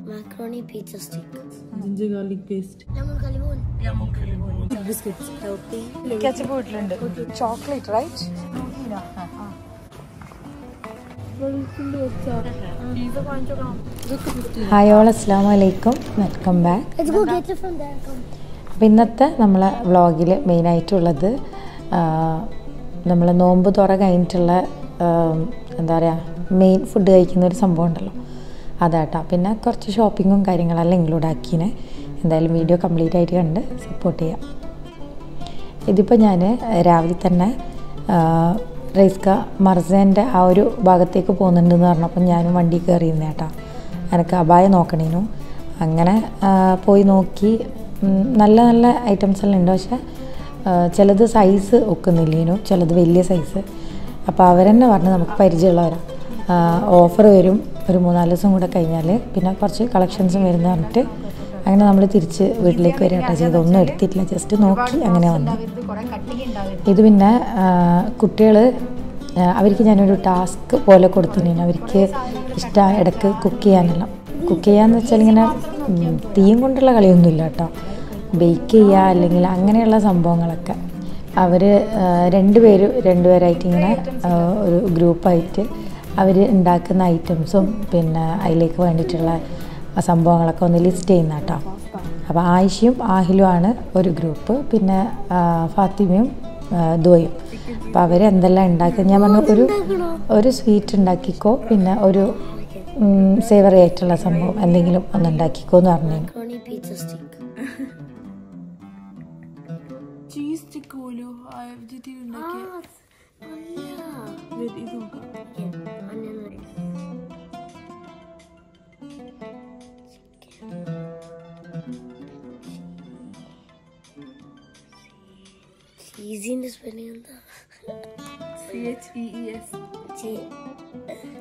Macaroni pizza stick. Ginger garlic paste. Lemon kalimun. Biscuits. Healthy. Ketchup ഇട്ടിട്ടുണ്ട്. Chocolate, right? Hi all, അസ്സലാമു അലൈക്കും, welcome back. Let's go get it from there. Come. അപ്പോൾ ഇന്നത്തെ നമ്മളെ വ്ളോഗിൽ മെയിനായിട്ടുള്ളത് നമ്മൾ നോമ്പ് തുറ കഴിഞ്ഞിട്ടുള്ള എന്താ പറയുക, മെയിൻ ഫുഡ് കഴിക്കുന്ന ഒരു സംഭവം ഉണ്ടല്ലോ, അതാട്ടാ. പിന്നെ കുറച്ച് ഷോപ്പിങ്ങും കാര്യങ്ങളെല്ലാം ഇൻക്ലൂഡ് ആക്കിനെ. എന്തായാലും വീഡിയോ കംപ്ലീറ്റ് ആയിട്ട് കണ്ട് സപ്പോർട്ട് ചെയ്യാം. ഇതിപ്പോൾ ഞാൻ രാവിലെ തന്നെ റൈസ്ക മർസേൻ്റെ ആ ഒരു ഭാഗത്തേക്ക് പോകുന്നുണ്ടെന്ന് പറഞ്ഞപ്പോൾ ഞാനും വണ്ടി കയറിയിരുന്നേ കേട്ടോ. എനിക്ക് അബായ നോക്കണേനു. അങ്ങനെ പോയി നോക്കി. നല്ല നല്ല ഐറ്റംസ് എല്ലാം ഉണ്ട്, പക്ഷേ ചിലത് സൈസ് ഒക്കുന്നില്ലേനു, ചിലത് വലിയ സൈസ്. അപ്പോൾ അവരെന്നെ പറഞ്ഞ് നമുക്ക് പരിചയമുള്ളവരാണ്, ഓഫർ വരും ഒരു 3-4 ദിവസം കൂടെ കഴിഞ്ഞാൽ, പിന്നെ കുറച്ച് കളക്ഷൻസും വരുന്ന പറഞ്ഞിട്ട് അങ്ങനെ നമ്മൾ തിരിച്ച് വീട്ടിലേക്ക് വരികട്ടോ ചെയ്ത്. ഒന്നും എടുത്തിട്ടില്ല, ജസ്റ്റ് നോക്കി അങ്ങനെ വന്നു. ഇത് പിന്നെ കുട്ടികൾ അവർക്ക് ഞാനൊരു ടാസ്ക് പോലെ കൊടുത്തിരുന്നു. അവർക്ക് ഇഷ്ടം ഇടയ്ക്ക് കുക്ക് ചെയ്യാനെല്ലാം. കുക്ക് ചെയ്യാന്ന് വെച്ചാൽ ഇങ്ങനെ തീയും കൊണ്ടുള്ള കളിയൊന്നുമില്ല കേട്ടോ, ബേക്ക് ചെയ്യുക അല്ലെങ്കിൽ അങ്ങനെയുള്ള സംഭവങ്ങളൊക്കെ. അവർ രണ്ടുപേരായിട്ട് ഇങ്ങനെ ഒരു ഗ്രൂപ്പായിട്ട് അവർ ഉണ്ടാക്കുന്ന ഐറ്റംസും പിന്നെ അതിലേക്ക് വേണ്ടിയിട്ടുള്ള സംഭവങ്ങളൊക്കെ ഒന്ന് ലിസ്റ്റ് ചെയ്യുന്ന കേട്ടോ. അപ്പോൾ ആയിഷയും ആഹിലുമാണ് ഒരു ഗ്രൂപ്പ്, പിന്നെ ഫാത്തിമയും ദുവയും. അപ്പോൾ അവർ എന്തെല്ലാം ഉണ്ടാക്കുക, ഞാൻ പറഞ്ഞു ഒരു സ്വീറ്റ് ഉണ്ടാക്കിക്കോ, പിന്നെ ഒരു സേവറി ആയിട്ടുള്ള സംഭവം എന്തെങ്കിലും ഒന്ന് ഉണ്ടാക്കിക്കോ എന്ന് പറഞ്ഞു. ചീസ് സ്റ്റിക്ക് പോലും Cheesy in the spelling of the CHEES.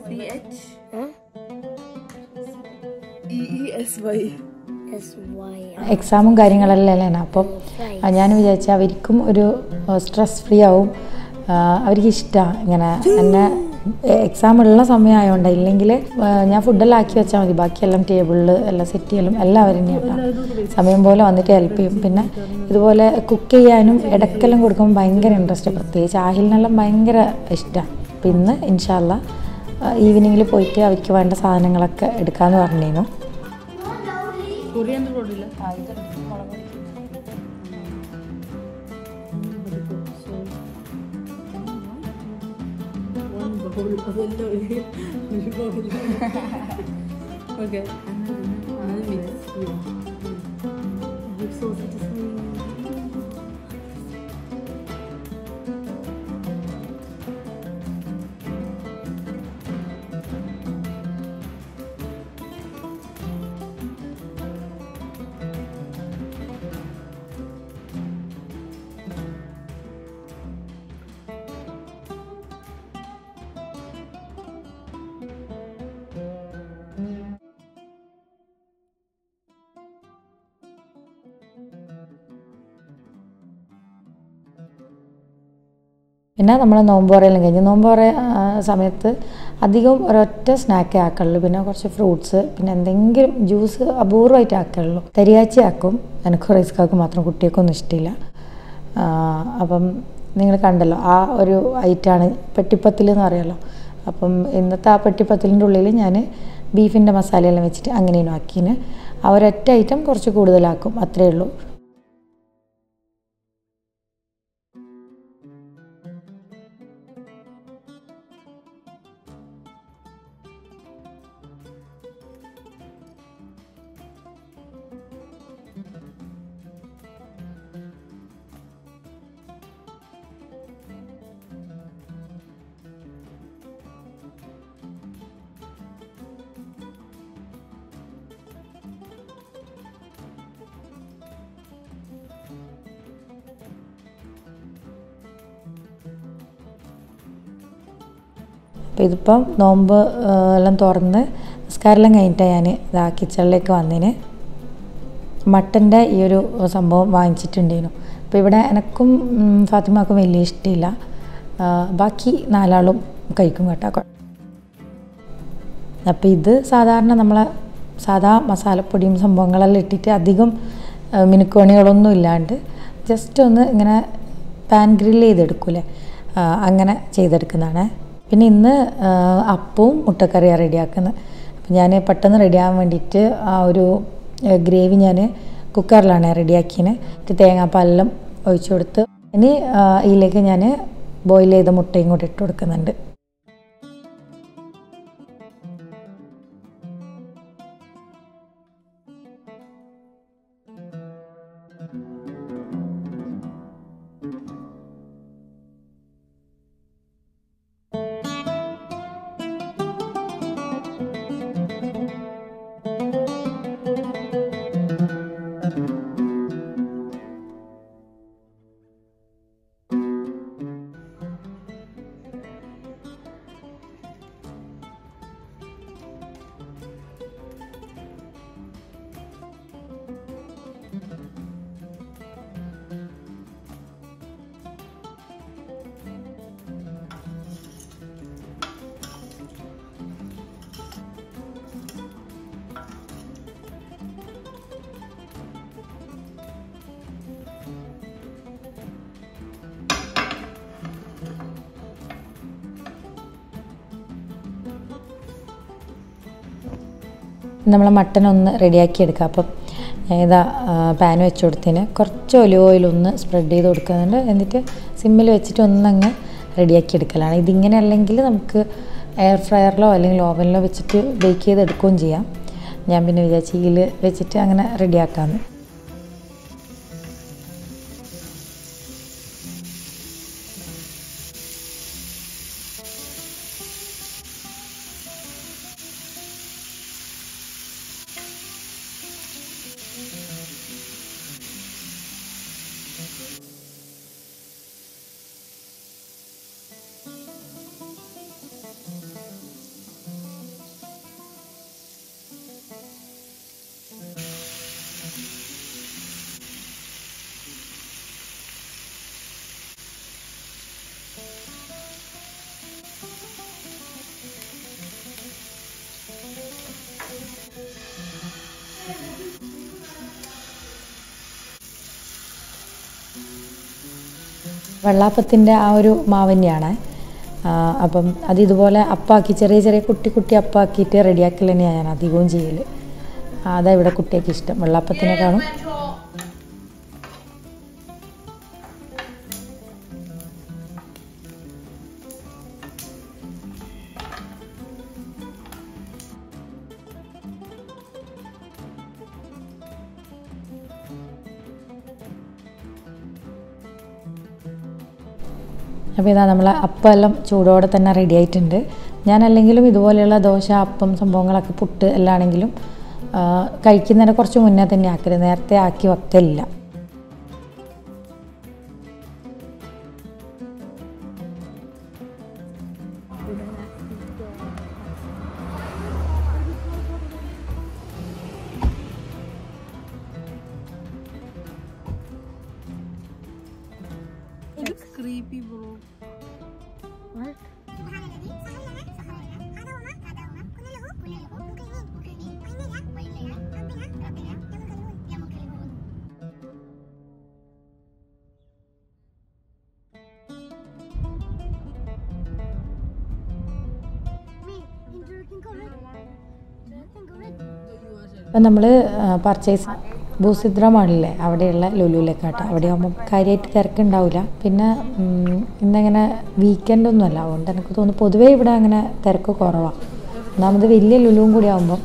CH. Huh? EESY. SY. എക്സാമും കാര്യങ്ങളെല്ലാം അല്ലേ. അപ്പം ഞാൻ വിചാരിച്ചാൽ അവർക്കും ഒരു സ്ട്രെസ് ഫ്രീ ആവും. അവർക്ക് ഇഷ്ടമാണ് ഇങ്ങനെ എന്നെ എക്സാം ഉള്ള സമയമായതുകൊണ്ട്. ഇല്ലെങ്കിൽ ഞാൻ ഫുഡെല്ലാം ആക്കി വെച്ചാൽ മതി, ബാക്കിയെല്ലാം ടേബിളിൽ എല്ലാം സെറ്റ് ചെയ്യലും എല്ലാം അവർ തന്നെയാണ്. സമയം പോലെ വന്നിട്ട് ഹെൽപ്പ് ചെയ്യും. പിന്നെ ഇതുപോലെ കുക്ക് ചെയ്യാനും ഇടയ്ക്കെല്ലാം കൊടുക്കുമ്പോൾ ഭയങ്കര ഇൻട്രസ്റ്റ്, പ്രത്യേകിച്ച് ആഹിലിനെല്ലാം ഭയങ്കര ഇഷ്ടമാണ്. അപ്പം ഇന്ന് ഇൻഷാ അല്ലാ ഈവനിങ്ങിൽ പോയിട്ട് അവർക്ക് വേണ്ട സാധനങ്ങളൊക്കെ എടുക്കാമെന്ന് പറഞ്ഞിരുന്നു. Okay. പിന്നെ നമ്മൾ നോമ്പുറയെല്ലാം കഴിഞ്ഞ്, നോമ്പുറ സമയത്ത് അധികം ഒരൊറ്റ സ്നാക്കേ ആക്കുള്ളൂ. പിന്നെ കുറച്ച് ഫ്രൂട്ട്സ്, പിന്നെ എന്തെങ്കിലും ജ്യൂസ് അപൂർവമായിട്ട് ആക്കുള്ളൂ. തരിയാച്ചി ആക്കും, എനിക്ക് റൈസ്ക്കാർക്ക് മാത്രം, കുട്ടികൾക്കൊന്നും ഇഷ്ടമില്ല. അപ്പം നിങ്ങൾ കണ്ടല്ലോ ആ ഒരു ഐറ്റമാണ് പെട്ടിപ്പത്തിൽ എന്ന് പറയുമല്ലോ. അപ്പം ഇന്നത്തെ ആ പെട്ടിപ്പത്തിലിൻ്റെ ഉള്ളിൽ ഞാൻ ബീഫിൻ്റെ മസാലയെല്ലാം വെച്ചിട്ട് അങ്ങനെയും ആക്കിന്. ആ ഒരൊറ്റ ഐറ്റം കുറച്ച് കൂടുതലാക്കും, അത്രയേ ഉള്ളൂ. അപ്പോൾ ഇതിപ്പം നോമ്പ് എല്ലാം തുറന്ന് നിസ്കാരമെല്ലാം കഴിഞ്ഞിട്ടാണ് ഞാൻ ഇതാ കിച്ചണിലേക്ക് വന്നതിന്. മട്ടൻ്റെ ഈ ഒരു സംഭവം വാങ്ങിച്ചിട്ടുണ്ടായിരുന്നു. അപ്പോൾ ഇവിടെ എനിക്കും ഫാത്തിമാക്കും വലിയ ഇഷ്ടമില്ല, ബാക്കി 4 ആളും കഴിക്കും കേട്ടോ. അപ്പോൾ ഇത് സാധാരണ നമ്മളെ സാധാ മസാലപ്പൊടിയും സംഭവങ്ങളെല്ലാം ഇട്ടിട്ട് അധികം മിനുക്കോണികളൊന്നും ഇല്ലാണ്ട് ജസ്റ്റ് ഒന്ന് ഇങ്ങനെ പാൻ ഗ്രില്ല് ചെയ്തെടുക്കൂലേ, അങ്ങനെ ചെയ്തെടുക്കുന്നതാണ്. പിന്നെ ഇന്ന് അപ്പവും മുട്ടക്കറിയാണ് റെഡിയാക്കുന്നത്. അപ്പം ഞാൻ പെട്ടെന്ന് റെഡിയാകാൻ വേണ്ടിയിട്ട് ആ ഒരു ഗ്രേവി ഞാൻ കുക്കറിലാണ് റെഡിയാക്കിയത്. തേങ്ങാപ്പാലെല്ലാം ഒഴിച്ചു കൊടുത്ത് ഇനി ഇതിലേക്ക് ഞാൻ ബോയിൽ ചെയ്ത മുട്ടയും കൂടി ഇട്ട് കൊടുക്കുന്നുണ്ട്. നമ്മൾ മട്ടൻ ഒന്ന് റെഡിയാക്കി എടുക്കുക. അപ്പം ഏതാ പാൻ വെച്ച് കൊടുത്തതിന് കുറച്ച് ഒലിവ് ഓയിലൊന്ന് സ്പ്രെഡ് ചെയ്ത് കൊടുക്കുന്നുണ്ട്. എന്നിട്ട് സിമ്മിൽ വെച്ചിട്ട് ഒന്നങ്ങ് റെഡിയാക്കി എടുക്കലാണ്. ഇതിങ്ങനെ അല്ലെങ്കിൽ നമുക്ക് എയർ ഫ്രയറിലോ അല്ലെങ്കിൽ ഓവനിലോ വെച്ചിട്ട് ബേക്ക് ചെയ്തെടുക്കുകയും ചെയ്യാം. ഞാൻ പിന്നെ വിചാരിച്ചു ഇതിൽ വെച്ചിട്ട് അങ്ങനെ റെഡിയാക്കാമെന്ന്. വെള്ളാപ്പത്തിൻ്റെ ആ ഒരു മാവ് തന്നെയാണ്. അപ്പം അതിതുപോലെ അപ്പാക്കി ചെറിയ ചെറിയ കുട്ടി അപ്പാക്കിയിട്ട് റെഡിയാക്കൽ തന്നെയാണ് ഞാൻ അധികവും ചെയ്യൽ. അതാ ഇവിടെ കുട്ടിയൊക്കെ ഇഷ്ടം വെള്ളാപ്പത്തിനെക്കാളും. അപ്പോൾ ഇതാ നമ്മൾ അപ്പമെല്ലാം ചൂടോടെ തന്നെ റെഡി ആയിട്ടുണ്ട്. ഞാനല്ലെങ്കിലും ഇതുപോലെയുള്ള ദോശ, അപ്പം സംഭവങ്ങളൊക്കെ പുട്ട് എല്ലാം ആണെങ്കിലും കഴിക്കുന്നതിന് കുറച്ച് മുന്നേ തന്നെ ആക്കൽ, നേരത്തെ ആക്കി വെക്കലില്ല. It's creepy, bro. What? അപ്പം നമ്മൾ പർച്ചേസ് ഭൂസിദ്ര മാളില്ലേ അവിടെയുള്ള ലുലുവിലേക്കാട്ടോ. അവിടെ ആകുമ്പം കാര്യമായിട്ട് തിരക്കുണ്ടാവില്ല. പിന്നെ ഇന്നങ്ങനെ വീക്കെൻഡൊന്നുമല്ല, അതുകൊണ്ട് എനിക്ക് തോന്നുന്നു പൊതുവേ ഇവിടെ അങ്ങനെ തിരക്ക് കുറവാണ്. ഒന്നാമത് വലിയ ലുലുവും കൂടി ആകുമ്പം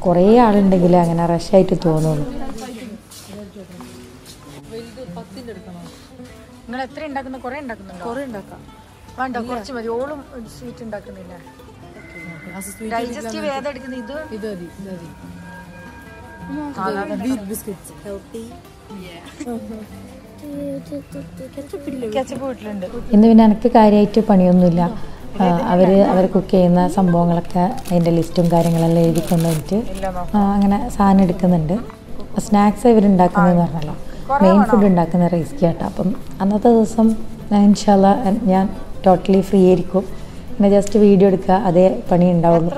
കുറേ ആളുണ്ടെങ്കിൽ അങ്ങനെ റഷായിട്ട് തോന്നുള്ളൂ. നിങ്ങൾ എത്ര ഉണ്ടാക്കുന്ന? കുറേ ഉണ്ടാക്കുന്നുണ്ടോ? കുറേ ഉണ്ടാക്കാം. വേണ്ട, കുറച്ച് മതി. ഓളും സ്വീറ്റ് ഉണ്ടാക്കുന്നില്ല. ഡൈജസ്റ്റീവ് ഏതെടുക്കുന്നത്? ഇത് Wheat biscuits. Healthy. കെച്ചപ്പ് വീട്ടിലുണ്ട്. ഇന്ന് പിന്നെ എനിക്ക് കാര്യമായിട്ട് പണിയൊന്നുമില്ല. അവർ കുക്ക് ചെയ്യുന്ന സംഭവങ്ങളൊക്കെ അതിൻ്റെ ലിസ്റ്റും കാര്യങ്ങളെല്ലാം എഴുതി കൊണ്ടുവന്നിട്ട് അങ്ങനെ സാധനം എടുക്കുന്നുണ്ട്. സ്നാക്സ് ഇവരുണ്ടാക്കുന്നതെന്ന് പറഞ്ഞല്ലോ, മെയിൻ ഫുഡ് ഉണ്ടാക്കുന്ന റൈസ് കേട്ടോ. അപ്പം അന്നത്തെ ദിവസം ഇൻഷാല്ലാ ഞാൻ ടോട്ടലി ഫ്രീ ആയിരിക്കും. പിന്നെ ജസ്റ്റ് വീഡിയോ എടുക്കുക അതേ പണി ഉണ്ടാവുള്ളൂ.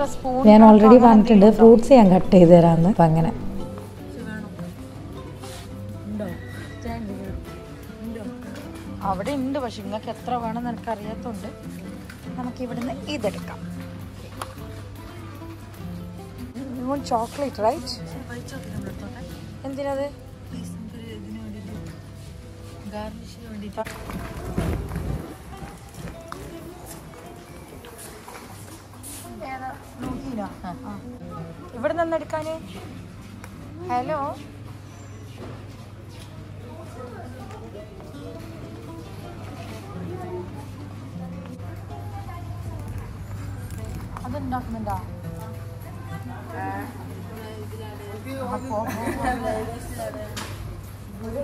ഞാൻ ഓൾറെഡി പറഞ്ഞിട്ടുണ്ട് ഫ്രൂട്ട്സ് ഞാൻ കട്ട് ചെയ്ത് തരാമെന്ന്. അപ്പം അങ്ങനെ അവിടെ ഉണ്ട്. പക്ഷെ നിങ്ങൾക്ക് എത്ര വേണമെന്ന് എനിക്ക് അറിയാത്തതുകൊണ്ട് നമുക്ക് ഇവിടുന്ന് ഇതെടുക്കാം. Chocolate right? എന്തിനത്? ഇവിടെ നിന്ന് എടുക്കാന്. ഹലോ, അതുണ്ടാക്കുന്നുണ്ടോ? ഇവിടെ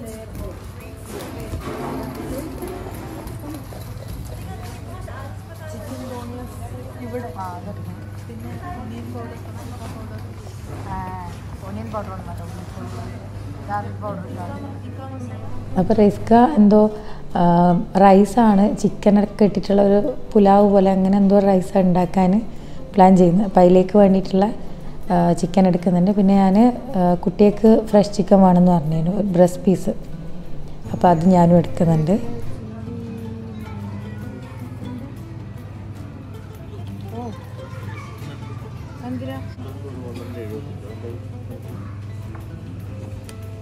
പിന്നെ ഓണിയൻ പൗഡർ അപ്പോൾ റിസ്ക എന്തോ റൈസാണ്, ചിക്കനൊക്കെ ഇട്ടിട്ടുള്ള ഒരു പുലാവ് പോലെ അങ്ങനെ എന്തോ റൈസ് ഉണ്ടാക്കാൻ പ്ലാൻ ചെയ്യുന്നത്. അപ്പോൾ അതിലേക്ക് വേണ്ടിയിട്ടുള്ള ചിക്കൻ എടുക്കുന്നുണ്ട്. പിന്നെ ഞാൻ കുട്ടിക്ക് ഫ്രഷ് ചിക്കൻ വേണമെന്ന് പറഞ്ഞു, ഒരു ബ്രസ്റ്റ് പീസ്. അപ്പോൾ അത് ഞാനും എടുക്കുന്നുണ്ട്.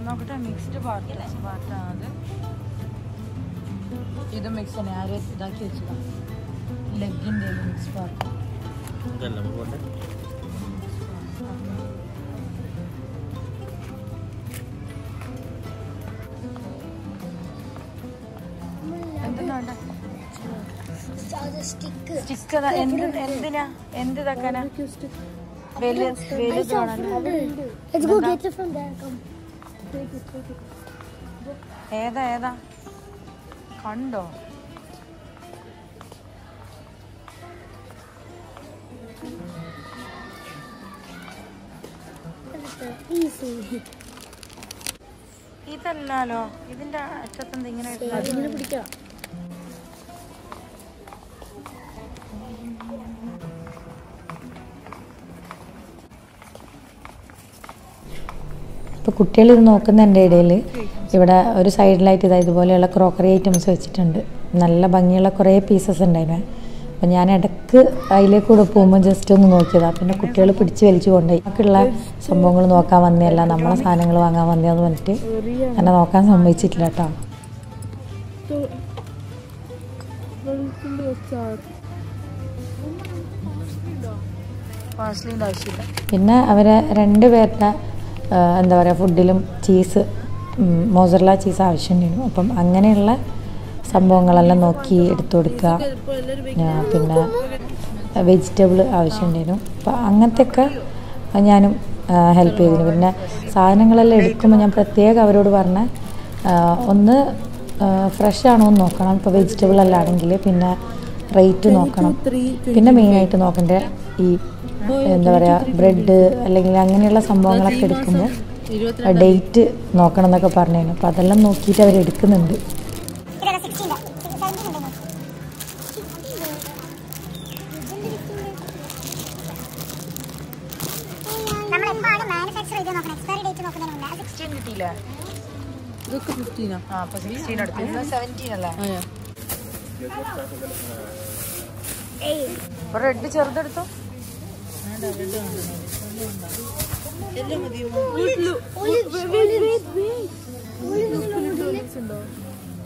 നോക്കട്ടെ, മിക്സ്ഡ് പാർട്ടാണ് ഇത്. മിക്സ് തന്നെ ആരും ഇതാക്കി വെച്ചതാണ്, ലെഗിൻ്റെ മിക്സ് പാർട്ട്. എന്തിനാ എന്ത് ഇതാക്കാനാ? ഏതാ ഏതാ കണ്ടോ? ഇതല്ലോ, ഇതിന്റെ അറ്റത്തെന്ത് ഇങ്ങനെ പിടിക്കാം. ഇപ്പോൾ കുട്ടികൾ ഇത് നോക്കുന്നതിൻ്റെ ഇടയിൽ ഇവിടെ ഒരു സൈഡിലായിട്ട് ഇതുപോലെയുള്ള ക്രോക്കറി ഐറ്റംസ് വെച്ചിട്ടുണ്ട്. നല്ല ഭംഗിയുള്ള കുറേ പീസസ് ഉണ്ടായിരുന്നു. അപ്പം ഞാൻ ഇടയ്ക്ക് അതിലേക്ക് കൂടെ പോകുമ്പോൾ ജസ്റ്റ് ഒന്ന് നോക്കിയതാണ്. പിന്നെ കുട്ടികൾ പിടിച്ച് വലിച്ചു കൊണ്ടുപോയി. നമുക്കുള്ള സംഭവങ്ങൾ നോക്കാൻ വന്നതല്ല, നമ്മളെ സാധനങ്ങൾ വാങ്ങാൻ വന്നതെന്ന് പറഞ്ഞിട്ട് എന്നെ നോക്കാൻ സമ്മതിച്ചിട്ടില്ല കേട്ടോ. പിന്നെ അവരെ 2 പേരുടെ എന്താ പറയുക ഫുഡിലും ചീസ്, മോസറല്ല ചീസ് ആവശ്യമുണ്ടായിരുന്നു. അപ്പം അങ്ങനെയുള്ള സംഭവങ്ങളെല്ലാം നോക്കി എടുത്തു കൊടുക്കുക. പിന്നെ വെജിറ്റബിൾ ആവശ്യമുണ്ടായിരുന്നു. അപ്പം അങ്ങനത്തെയൊക്കെ ഞാനും ഹെൽപ്പ് ചെയ്തിരുന്നു. പിന്നെ സാധനങ്ങളെല്ലാം എടുക്കുമ്പോൾ ഞാൻ പ്രത്യേകം അവരോട് പറഞ്ഞ ഒന്ന് ഫ്രഷ് ആണോ എന്ന് നോക്കണം. ഇപ്പോൾ വെജിറ്റബിൾ എല്ലാം ആണെങ്കിൽ പിന്നെ റേറ്റ് നോക്കണം. പിന്നെ മെയിനായിട്ട് നോക്കേണ്ട ഈ എന്താ പറയുക ബ്രെഡ് അല്ലെങ്കിൽ അങ്ങനെയുള്ള സംഭവങ്ങളൊക്കെ എടുക്കുമ്പോൾ ഡേറ്റ് നോക്കണം എന്നൊക്കെ പറഞ്ഞിരുന്നു. അപ്പോൾ അതെല്ലാം നോക്കിയിട്ട് അവരെടുക്കുന്നുണ്ട്. റെഡ് ചെറുതെടുത്തോ.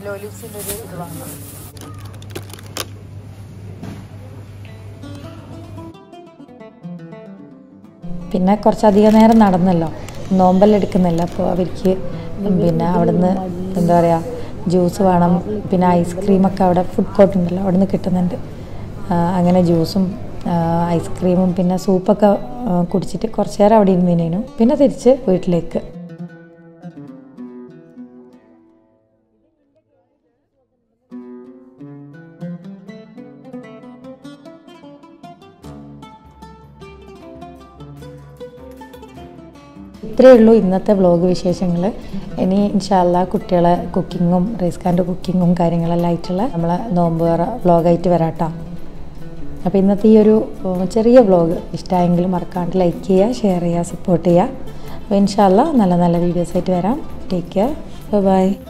ലോലിവ്സിന്റെ ഒരു ഇത് വാങ്ങാം. പിന്നെ കുറച്ചധികം നേരം നടന്നല്ലോ, നോമ്പെല്ലാം എടുക്കുന്നില്ല. അപ്പോൾ അവർക്ക് പിന്നെ അവിടുന്ന് എന്താ പറയുക ജ്യൂസ് വേണം. പിന്നെ ഐസ്ക്രീമൊക്കെ അവിടെ ഫുഡ് കോർട്ട് ഉണ്ടല്ലോ, അവിടെ നിന്ന് കിട്ടുന്നുണ്ട്. അങ്ങനെ ജ്യൂസും ഐസ്ക്രീമും പിന്നെ സൂപ്പൊക്കെ കുടിച്ചിട്ട് കുറച്ച് നേരം അവിടെ ഇരുന്നേനു. പിന്നെ തിരിച്ച് വീട്ടിലേക്ക്. ഇത്രയേ ഉള്ളൂ ഇന്നത്തെ വ്ളോഗ് വിശേഷങ്ങൾ. ഇനി ഇൻഷാ അല്ലാ കുട്ടികളെ കുക്കിങ്ങും റൈസ്ഖാൻ്റെ കുക്കിങ്ങും കാര്യങ്ങളെല്ലാം ആയിട്ടുള്ള നമ്മളെ നോമ്പ് വ്ളോഗായിട്ട് വരാം കേട്ടോ. അപ്പോൾ ഇന്നത്തെ ഈ ഒരു ചെറിയ വ്ളോഗ് ഇഷ്ടമായെങ്കിൽ മറക്കാണ്ട് ലൈക്ക് ചെയ്യുക, ഷെയർ ചെയ്യുക, സപ്പോർട്ട് ചെയ്യുക. അപ്പോൾ ഇൻഷാ അല്ലാഹ് നല്ല നല്ല വീഡിയോസായിട്ട് വരാം. Take care. ബൈ.